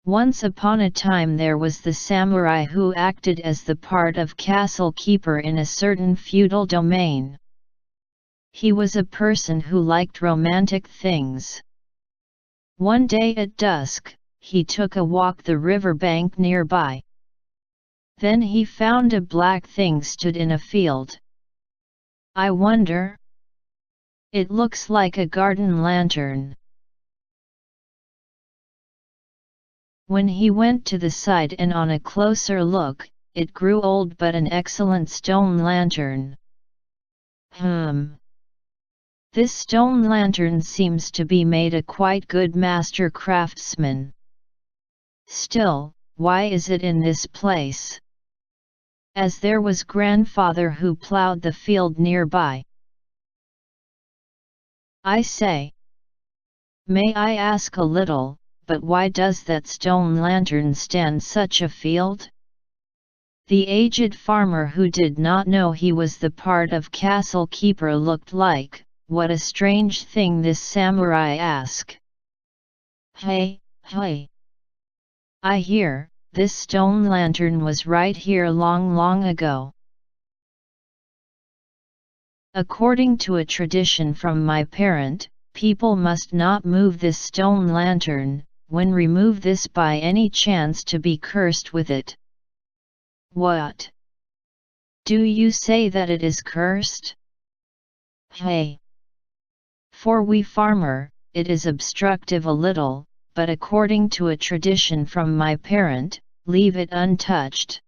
Once upon a time there was the samurai who acted as the part of castle keeper in a certain feudal domain. He was a person who liked romantic things. One day at dusk, he took a walk the river bank nearby. Then he found a black thing stood in a field. I wonder. It looks like a garden lantern. When he went to the side and on a closer look, it grew old but an excellent stone lantern. This stone lantern seems to be made a quite good master craftsman. Still, why is it in this place? As there was grandfather who plowed the field nearby. I say. May I ask a little, but why does that stone lantern stand such a field? The aged farmer who did not know he was the part of castle keeper looked like, what a strange thing this samurai asked. Hey. I hear, this stone lantern was right here long ago. According to a tradition from my parent, people must not move this stone lantern, when remove this by any chance to be cursed with it. What? Do you say that it is cursed? Hey. For we farmer, it is obstructive a little, but according to a tradition from my parent, leave it untouched.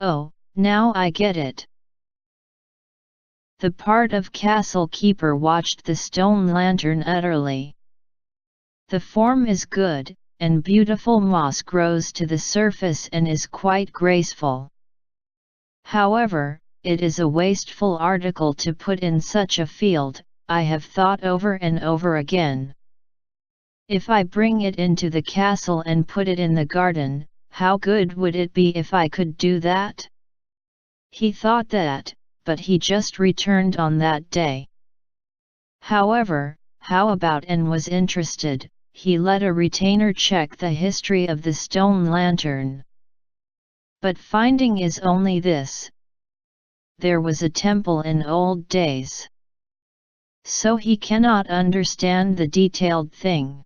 Oh, now I get it. The part of castle keeper watched the stone lantern utterly. The form is good, and beautiful moss grows to the surface and is quite graceful. However, it is a wasteful article to put in such a field, I have thought over and over again. If I bring it into the castle and put it in the garden, how good would it be if I could do that? He thought that, but he just returned on that day. However, how about and was interested, he let a retainer check the history of the stone lantern. But finding is only this. There was a temple in old days. So he cannot understand the detailed thing.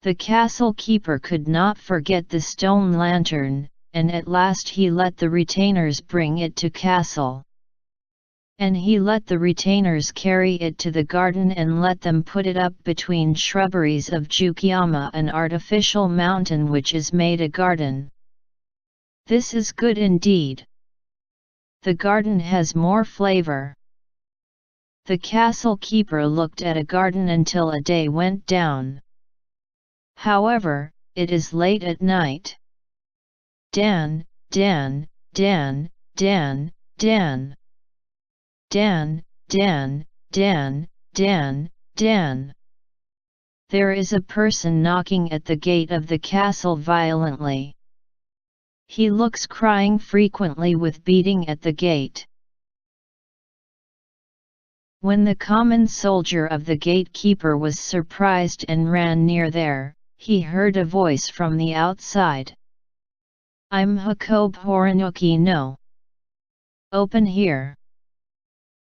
The castle keeper could not forget the stone lantern, and at last he let the retainers bring it to castle. And he let the retainers carry it to the garden and let them put it up between shrubberies of Jukiyama, an artificial mountain which is made a garden. This is good indeed. The garden has more flavor. The castle keeper looked at a garden until a day went down. However, it is late at night. Dan. There is a person knocking at the gate of the castle violently. He looks crying frequently with beating at the gate. When the common soldier of the gatekeeper was surprised and ran near there, he heard a voice from the outside. I'm Hakob Horinuki no. Open here.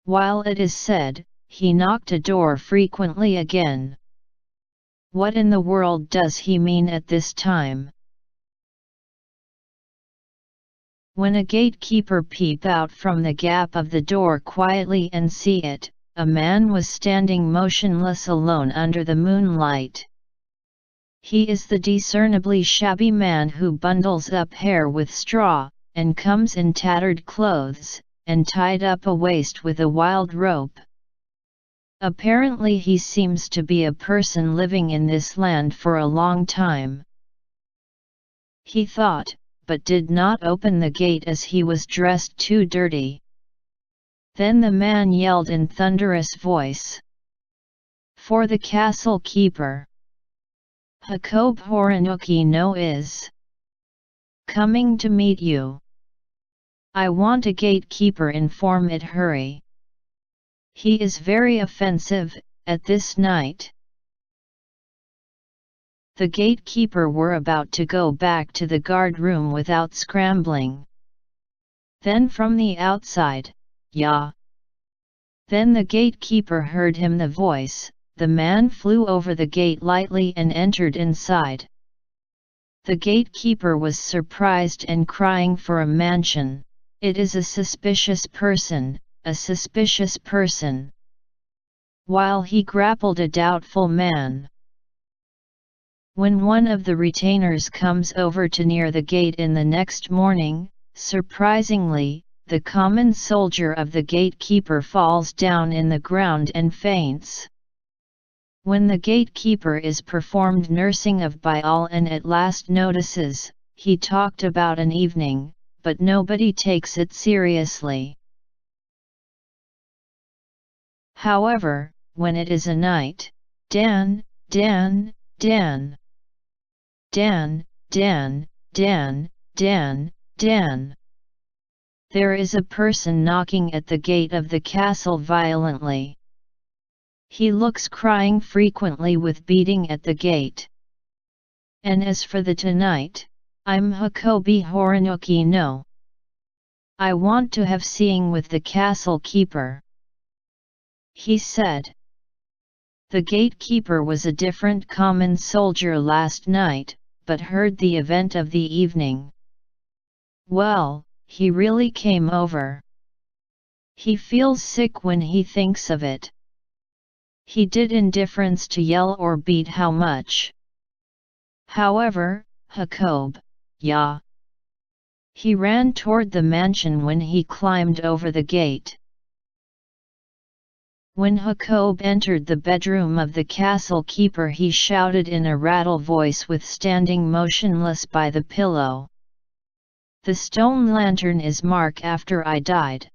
While it is said, he knocked a door frequently again. What in the world does he mean at this time? When a gatekeeper peep out from the gap of the door quietly and see it, a man was standing motionless alone under the moonlight. He is the discernibly shabby man who bundles up hair with straw, and comes in tattered clothes, and tied up a waist with a wild rope. Apparently he seems to be a person living in this land for a long time. He thought, but did not open the gate as he was dressed too dirty. Then the man yelled in thunderous voice. For the castle keeper. Hakob Horinuki no is. Coming to meet you. I want a gatekeeper, inform it, hurry. He is very offensive, at this night. The gatekeeper were about to go back to the guard room without scrambling. Then from the outside, "Ya." Then the gatekeeper heard him the voice, the man flew over the gate lightly and entered inside. The gatekeeper was surprised and crying for a mansion. It is a suspicious person, a suspicious person. While he grappled a doubtful man. When one of the retainers comes over to near the gate in the next morning, surprisingly, the common soldier of the gatekeeper falls down in the ground and faints. When the gatekeeper is performed nursing of by all and at last notices, he talked about an evening, but nobody takes it seriously. However, when it is a night, Dan, Dan, Dan. Dan, Dan, Dan, Dan, Dan. There is a person knocking at the gate of the castle violently. He looks crying frequently with beating at the gate. And as for the tonight, I'm Hakobi Horinuki no. I want to have seeing with the castle keeper. He said. The gatekeeper was a different common soldier last night, but heard the event of the evening. Well, he really came over. He feels sick when he thinks of it. He did indifference to yell or beat how much. However, Jacob, ya. He ran toward the mansion when he climbed over the gate. When Jacob entered the bedroom of the castle keeper, he shouted in a rattle voice with standing motionless by the pillow. The stone lantern is mark after I died.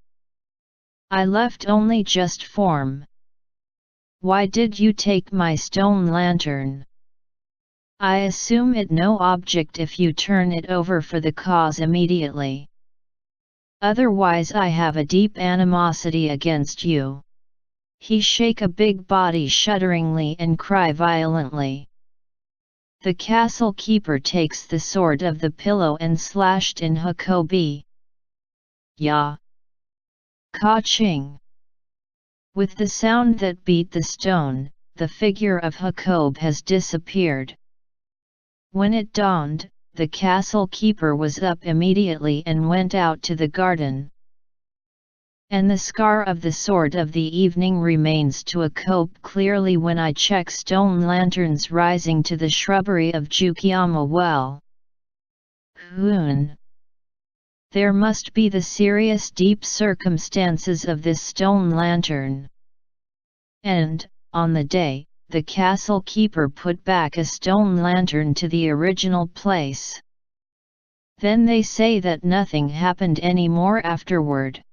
I left only just form. Why did you take my stone lantern? I assume it no object if you turn it over for the cause immediately. Otherwise I have a deep animosity against you. He shake a big body shudderingly and cry violently. The castle keeper takes the sword of the pillow and slashed in Hakobi. Ya. Ka-ching. With the sound that beat the stone, the figure of Jacob has disappeared. When it dawned, the castle keeper was up immediately and went out to the garden. And the scar of the sword of the evening remains to Jacob clearly when I check stone lanterns rising to the shrubbery of Jukiyama well. Hoon. There must be the serious deep circumstances of this stone lantern. And, on the day, the castle keeper put back a stone lantern to the original place. Then they say that nothing happened any more afterward.